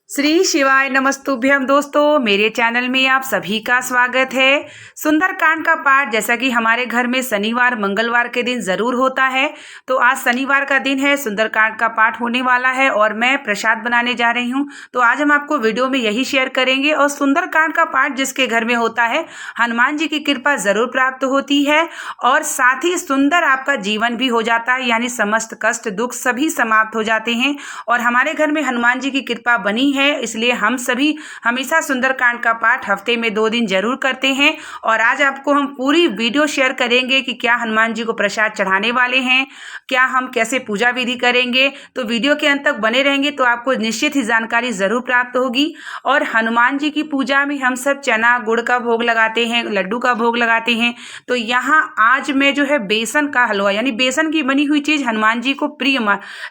श्री शिवाय नमस्तुभ्यम। दोस्तों, मेरे चैनल में आप सभी का स्वागत है। सुंदरकांड का पाठ जैसा कि हमारे घर में शनिवार मंगलवार के दिन ज़रूर होता है, तो आज शनिवार का दिन है, सुंदरकांड का पाठ होने वाला है और मैं प्रसाद बनाने जा रही हूँ। तो आज हम आपको वीडियो में यही शेयर करेंगे। और सुंदरकांड का पाठ जिसके घर में होता है, हनुमान जी की कृपा ज़रूर प्राप्त होती है और साथ ही सुंदर आपका जीवन भी हो जाता है, यानी समस्त कष्ट दुख सभी समाप्त हो जाते हैं। और हमारे घर में हनुमान जी की कृपा बनी है, इसलिए हम सभी हमेशा सुंदरकांड का पाठ हफ्ते में 2 दिन जरूर करते हैं। और आज आपको हम पूरी वीडियो शेयर करेंगे कि क्या हनुमान जी को प्रसाद चढ़ाने वाले हैं, क्या हम कैसे पूजा विधि करेंगे। तो वीडियो के अंत तक बने रहेंगे तो आपको निश्चित ही जानकारी जरूर प्राप्त होगी। और हनुमान जी की पूजा में हम सब चना गुड़ का भोग लगाते हैं, लड्डू का भोग लगाते हैं। तो यहाँ आज मैं जो है बेसन का हलवा, यानी बेसन की बनी हुई चीज़ हनुमान जी को प्रिय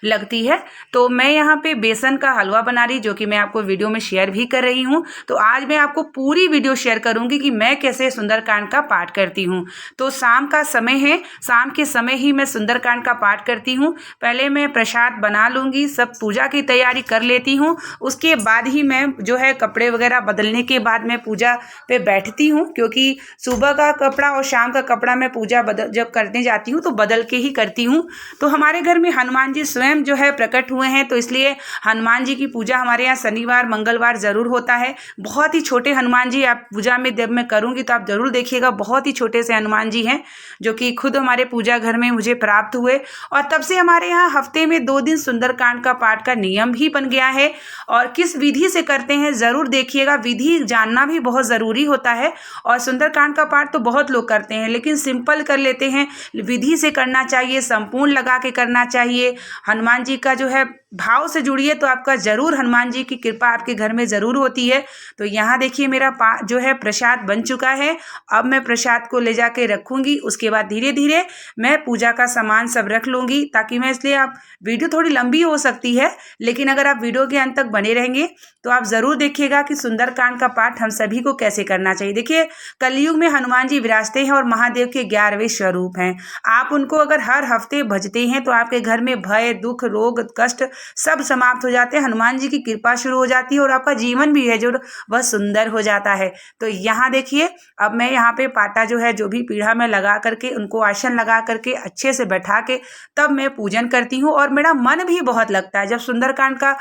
लगती है, तो मैं यहाँ पे बेसन का हलवा बना रही, जो कि मैं आपको वीडियो में शेयर भी कर रही हूँ। तो आज मैं आपको पूरी वीडियो शेयर करूंगी कि मैं कैसे सुंदरकांड का पाठ करती हूँ। तो शाम का समय है, शाम के समय ही मैं सुंदरकांड का पाठ करती हूँ। पहले मैं प्रसाद बना लूँगी, सब पूजा की तैयारी कर लेती हूँ। उसके बाद ही मैं जो है कपड़े वगैरह बदलने के बाद मैं पूजा पे बैठती हूँ, क्योंकि सुबह का कपड़ा और शाम का कपड़ा मैं पूजा जब करने जाती हूँ तो बदल के ही करती हूँ। तो हमारे घर में हनुमान जी स्वयं जो है प्रकट हुए हैं, तो इसलिए हनुमान जी की पूजा हमारे यहाँ शनिवार मंगलवार ज़रूर होता है। बहुत ही छोटे हनुमान जी आप पूजा में जब मैं करूँगी तो आप ज़रूर देखिएगा, बहुत ही छोटे से हनुमान जी हैं, जो कि खुद हमारे पूजा घर में मुझे प्राप्त हुए। और तब से हमारे यहाँ हफ्ते में 2 दिन सुंदरकांड का पाठ का नियम भी बन गया है। और किस विधि से करते हैं ज़रूर देखिएगा, विधि जानना भी बहुत ज़रूरी होता है। और सुंदरकांड का पाठ तो बहुत लोग करते हैं, लेकिन सिंपल कर लेते हैं। विधि से करना चाहिए, संपूर्ण लगा के करना चाहिए। हनुमान जी का जो है भाव से जुड़िए तो आपका ज़रूर हनुमान जी की कृपा आपके घर में ज़रूर होती है। तो यहाँ देखिए मेरा जो है प्रसाद बन चुका है। अब मैं प्रसाद को ले जाके रखूँगी, उसके बाद धीरे धीरे मैं पूजा का सामान सब रख लूँगी, ताकि मैं, इसलिए आप वीडियो थोड़ी लंबी हो सकती है, लेकिन अगर आप वीडियो के अंत तक बने रहेंगे तो आप ज़रूर देखिएगा कि सुंदरकांड का पाठ हम सभी को कैसे करना चाहिए। देखिए, कलयुग में हनुमान जी विराजते हैं और महादेव के 11वें स्वरूप हैं। आप उनको अगर हर हफ्ते भजते हैं तो आपके घर में भय दुख रोग कष्ट सब समाप्त हो जाते हैं। हनुमान जी की कृपा शुरू हो जाती है और आपका जीवन भी है जो वह सुंदर हो जाता है। तो यहाँ देखिए, अब मैं यहाँ पे पाटा जो है, जो भी पीढ़ा में लगा करके उनको आसन लगा करके अच्छे से बैठा के तब मैं पूजन करती हूँ। और मेरा मन भी बहुत लगता है जब सुंदरकांड का,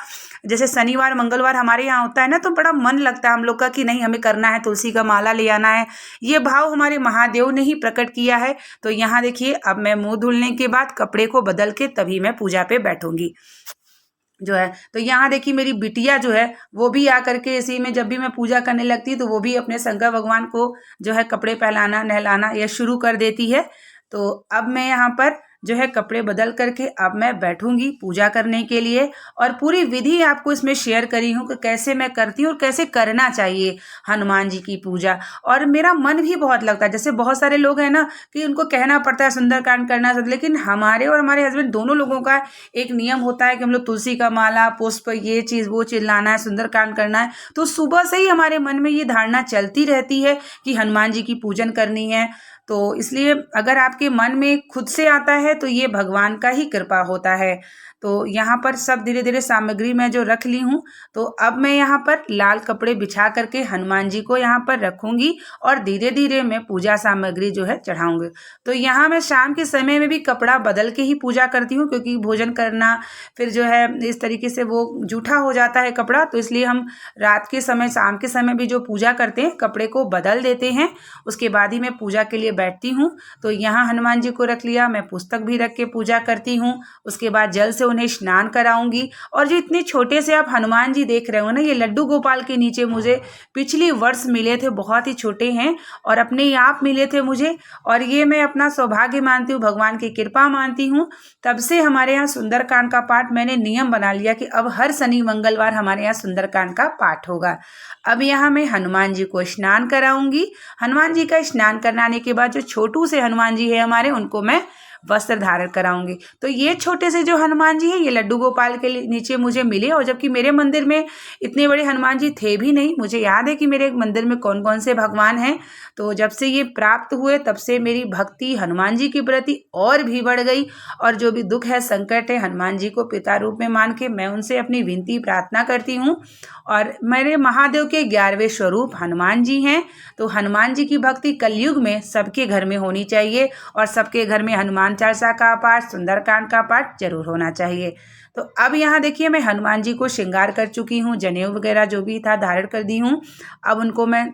जैसे शनिवार मंगलवार हमारे यहाँ होता है ना, तो बड़ा मन लगता है हम लोग का कि नहीं, हमें करना है, तुलसी का माला ले आना है। ये भाव हमारे महादेव ने ही प्रकट किया है। तो यहाँ देखिए, अब मैं मुँह धुलने के बाद कपड़े को बदल के तभी मैं पूजा पे बैठूंगी जो है। तो यहाँ देखिए मेरी बिटिया जो है वो भी आकर के इसी में, जब भी मैं पूजा करने लगती तो वो भी अपने शंकर भगवान को जो है कपड़े पहनाना नहलाना यह शुरू कर देती है। तो अब मैं यहाँ पर जो है कपड़े बदल करके अब मैं बैठूंगी पूजा करने के लिए। और पूरी विधि आपको इसमें शेयर करी हूँ कि कैसे मैं करती हूँ और कैसे करना चाहिए हनुमान जी की पूजा। और मेरा मन भी बहुत लगता है, जैसे बहुत सारे लोग हैं ना कि उनको कहना पड़ता है सुंदरकांड करना, लेकिन हमारे और हमारे हस्बैंड दोनों लोगों का एक नियम होता है कि हम लोग तुलसी का माला पुष्प ये चीज़ वो चीज़ लाना है, सुंदरकांड करना है। तो सुबह से ही हमारे मन में ये धारणा चलती रहती है कि हनुमान जी की पूजन करनी है। तो इसलिए अगर आपके मन में खुद से आता है तो ये भगवान का ही कृपा होता है। तो यहाँ पर सब धीरे धीरे सामग्री मैं जो रख ली हूँ, तो अब मैं यहाँ पर लाल कपड़े बिछा करके हनुमान जी को यहाँ पर रखूँगी और धीरे धीरे मैं पूजा सामग्री जो है चढ़ाऊँगी। तो यहाँ मैं शाम के समय में भी कपड़ा बदल के ही पूजा करती हूँ, क्योंकि भोजन करना फिर जो है इस तरीके से वो जूठा हो जाता है कपड़ा। तो इसलिए हम रात के समय शाम के समय भी जो पूजा करते हैं कपड़े को बदल देते हैं, उसके बाद ही मैं पूजा के लिए बैठती हूँ। तो यहाँ हनुमान जी को रख लिया, मैं पुस्तक भी रख के पूजा करती हूँ। उसके बाद जल से उन्हें स्नान कराऊंगी। और जो इतने छोटे से आप हनुमान जी देख रहे हो ना, ये लड्डू गोपाल के नीचे मुझे पिछली वर्ष मिले थे, बहुत ही छोटे हैं और अपने आप मिले थे मुझे। और ये मैं अपना सौभाग्य मानती हूँ, भगवान की कृपा मानती हूँ। तब से हमारे यहाँ सुंदरकांड का पाठ मैंने नियम बना लिया कि अब हर शनि मंगलवार हमारे यहाँ सुंदरकांड का पाठ होगा। अब यहाँ मैं हनुमान जी को स्नान कराऊंगी। हनुमान जी का स्नान कराने के बाद जो छोटू से हनुमान जी है हमारे, उनको मैं वस्त्र धारण कराऊंगी। तो ये छोटे से जो हनुमान जी हैं ये लड्डू गोपाल के नीचे मुझे मिले, और जबकि मेरे मंदिर में इतने बड़े हनुमान जी थे भी नहीं। मुझे याद है कि मेरे मंदिर में कौन कौन से भगवान हैं। तो जब से ये प्राप्त हुए तब से मेरी भक्ति हनुमान जी के प्रति और भी बढ़ गई, और जो भी दुख है, संकट है, हनुमान जी को पिता रूप में मान के मैं उनसे अपनी विनती प्रार्थना करती हूँ। और मेरे महादेव के 11वें स्वरूप हनुमान जी हैं। तो हनुमान जी की भक्ति कलयुग में सबके घर में होनी चाहिए, और सबके घर में हनुमान चालीसा का पाठ, सुंदरकांड का पाठ जरूर होना चाहिए। तो अब यहाँ देखिए मैं हनुमान जी को श्रृंगार कर चुकी हूँ, जनेऊ वगैरह जो भी था धारण कर दी हूँ। अब उनको मैं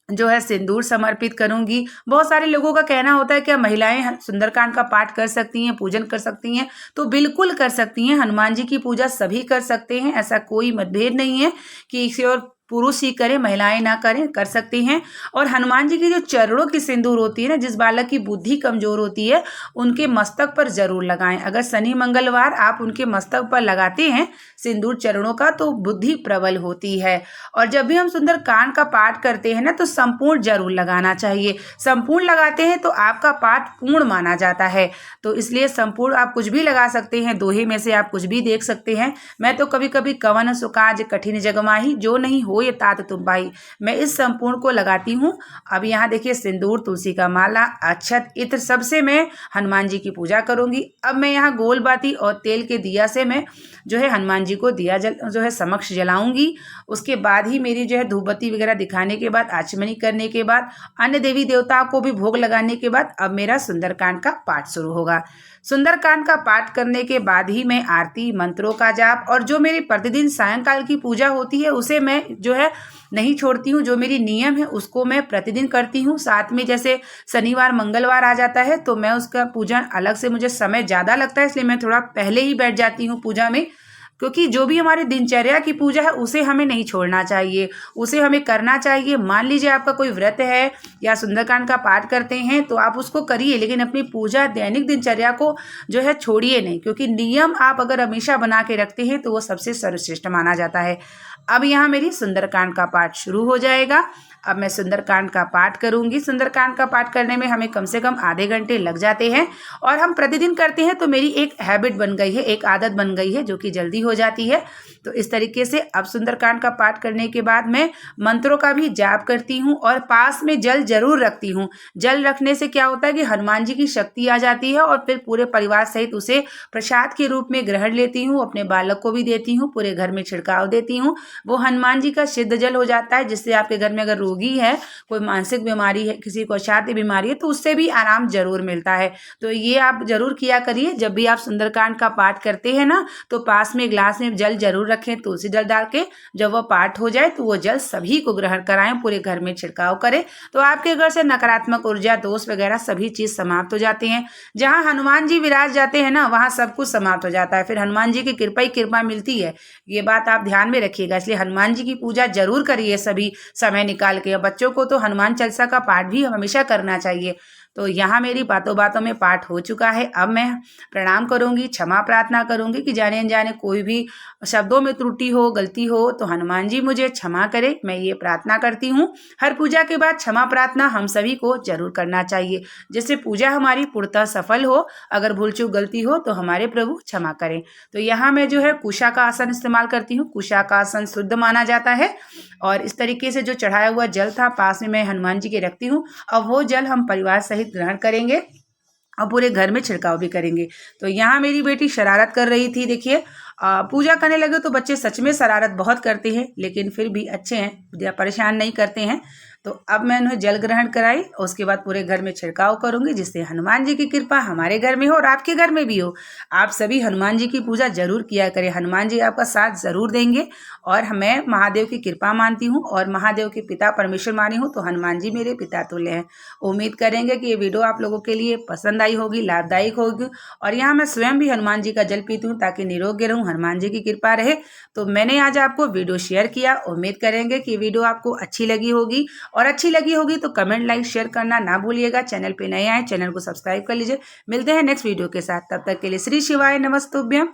जो है सिंदूर समर्पित करूंगी। बहुत सारे लोगों का कहना होता है क्या महिलाएं सुंदरकांड का पाठ कर सकती हैं, पूजन कर सकती हैं? तो बिल्कुल कर सकती हैं। हनुमान जी की पूजा सभी कर सकते हैं, ऐसा कोई मतभेद नहीं है कि किसी और पुरुष ही करें महिलाएं ना करें, कर सकती हैं। और हनुमान जी की जो चरणों की सिंदूर होती है ना, जिस बालक की बुद्धि कमजोर होती है उनके मस्तक पर जरूर लगाएं। अगर शनि मंगलवार आप उनके मस्तक पर लगाते हैं सिंदूर चरणों का तो बुद्धि प्रबल होती है। और जब भी हम सुंदरकांड का पाठ करते हैं ना तो संपूर्ण जरूर लगाना चाहिए। संपूर्ण लगाते हैं तो आपका पाठ पूर्ण माना जाता है। तो इसलिए संपूर्ण आप कुछ भी लगा सकते हैं, दोहे में से आप कुछ भी देख सकते हैं। मैं तो कभी कभी कवन सुकाज कठिन जगमाही, जो नहीं हो ये तात तुम भाई, मैं इस संपूर्ण को लगाती हूँ। अब यहाँ देखिए सिंदूर, तुलसी का माला, अक्षत, इत्र सबसे मैं हनुमान जी की पूजा करूंगी। अब मैं यहाँ गोल बाती और तेल के दिया से मैं जो है हनुमान जी को दिया जो है समक्ष जलाऊंगी। उसके बाद ही मेरी जो है धूपबत्ती वगैरह दिखाने के बाद, आचमनी करने के बाद, अन्य देवी देवताओं को भी भोग लगाने के बाद अब मेरा सुंदरकांड का पाठ शुरू होगा। सुंदरकांड का पाठ करने के बाद ही मैं आरती, मंत्रों का जाप और जो मेरी प्रतिदिन सायंकाल की पूजा होती है उसे मैं जो है नहीं छोड़ती हूँ। जो मेरी नियम है उसको मैं प्रतिदिन करती हूँ। साथ में जैसे शनिवार मंगलवार आ जाता है तो मैं उसका पूजन अलग से, मुझे समय ज़्यादा लगता है इसलिए मैं थोड़ा पहले ही बैठ जाती हूँ पूजा में, क्योंकि जो भी हमारे दिनचर्या की पूजा है उसे हमें नहीं छोड़ना चाहिए, उसे हमें करना चाहिए। मान लीजिए आपका कोई व्रत है या सुंदरकांड का पाठ करते हैं तो आप उसको करिए, लेकिन अपनी पूजा दैनिक दिनचर्या को जो है छोड़िए नहीं, क्योंकि नियम आप अगर हमेशा बना के रखते हैं तो वो सबसे सर्वश्रेष्ठ माना जाता है। अब यहाँ मेरी सुंदरकांड का पाठ शुरू हो जाएगा। अब मैं सुंदरकांड का पाठ करूंगी। सुंदरकांड का पाठ करने में हमें कम से कम आधे घंटे लग जाते हैं, और हम प्रतिदिन करते हैं तो मेरी एक हैबिट बन गई है, एक आदत बन गई है जो कि जल्दी हो जाती है। तो इस तरीके से अब सुंदरकांड का पाठ करने के बाद मैं मंत्रों का भी जाप करती हूँ और पास में जल जरूर रखती हूँ। जल रखने से क्या होता है कि हनुमान जी की शक्ति आ जाती है, और फिर पूरे परिवार सहित उसे प्रसाद के रूप में ग्रहण लेती हूँ, अपने बालक को भी देती हूँ, पूरे घर में छिड़काव देती हूँ। वो हनुमान जी का सिद्ध जल हो जाता है, जिससे आपके घर में अगर रोगी है, कोई मानसिक बीमारी है, किसी को अशांति बीमारी है, तो उससे भी आराम जरूर मिलता है। तो ये आप जरूर किया करिए। जब भी आप सुंदरकांड का पाठ करते हैं ना तो पास में ग्लास में जल जरूर रखें, तुलसी जल डाल के। जब वो पाठ हो जाए तो वो जल सभी को ग्रहण कराएं, पूरे घर में छिड़काव करें, तो आपके घर से नकारात्मक ऊर्जा, दोष वगैरह सभी चीज समाप्त हो जाते हैं। जहाँ हनुमान जी विराज जाते हैं ना वहाँ सब कुछ समाप्त हो जाता है, फिर हनुमान जी की कृपा ही कृपा मिलती है। ये बात आप ध्यान में रखिएगा। इसलिए हनुमान जी की पूजा जरूर करिए सभी समय निकाल के। बच्चों को तो हनुमान चालीसा का पाठ भी हमेशा करना चाहिए। तो यहाँ मेरी बातों बातों में पाठ हो चुका है। अब मैं प्रणाम करूंगी, क्षमा प्रार्थना करूंगी कि जाने अनजाने कोई भी शब्दों में त्रुटि हो, गलती हो तो हनुमान जी मुझे क्षमा करे, मैं ये प्रार्थना करती हूँ। हर पूजा के बाद क्षमा प्रार्थना हम सभी को जरूर करना चाहिए, जिससे पूजा हमारी पूर्णतः सफल हो। अगर भूल चूक गलती हो तो हमारे प्रभु क्षमा करें। तो यहाँ मैं जो है कुशा का आसन इस्तेमाल करती हूँ। कुशा का आसन शुद्ध माना जाता है, और इस तरीके से जो चढ़ाया हुआ जल था पास में मैं हनुमान जी के रखती हूँ। अब वो जल हम परिवार सहित ग्रहण करेंगे और पूरे घर में छिड़काव भी करेंगे। तो यहाँ मेरी बेटी शरारत कर रही थी। देखिए पूजा करने लगे तो बच्चे सच में शरारत बहुत करते हैं, लेकिन फिर भी अच्छे हैं, परेशान नहीं करते हैं। तो अब मैं उन्हें जल ग्रहण कराई और उसके बाद पूरे घर में छिड़काव करूंगी, जिससे हनुमान जी की कृपा हमारे घर में हो और आपके घर में भी हो। आप सभी हनुमान जी की पूजा जरूर किया करें, हनुमान जी आपका साथ जरूर देंगे। और मैं महादेव की कृपा मानती हूँ और महादेव के पिता परमेश्वर मानी हूँ, तो हनुमान जी मेरे पिता तुल्य हैं। उम्मीद करेंगे कि ये वीडियो आप लोगों के लिए पसंद आई होगी, लाभदायक होगी। और यहाँ मैं स्वयं भी हनुमान जी का जल पीती हूँ ताकि निरोग रहूँ, हनुमान जी की कृपा रहे। तो मैंने आज आपको वीडियो शेयर किया। उम्मीद करेंगे कि वीडियो आपको अच्छी लगी होगी, और अच्छी लगी होगी तो कमेंट, लाइक, शेयर करना ना भूलिएगा। चैनल पे नए आए चैनल को सब्सक्राइब कर लीजिए। मिलते हैं नेक्स्ट वीडियो के साथ, तब तक के लिए श्री शिवाय नमस्तुभ्यम।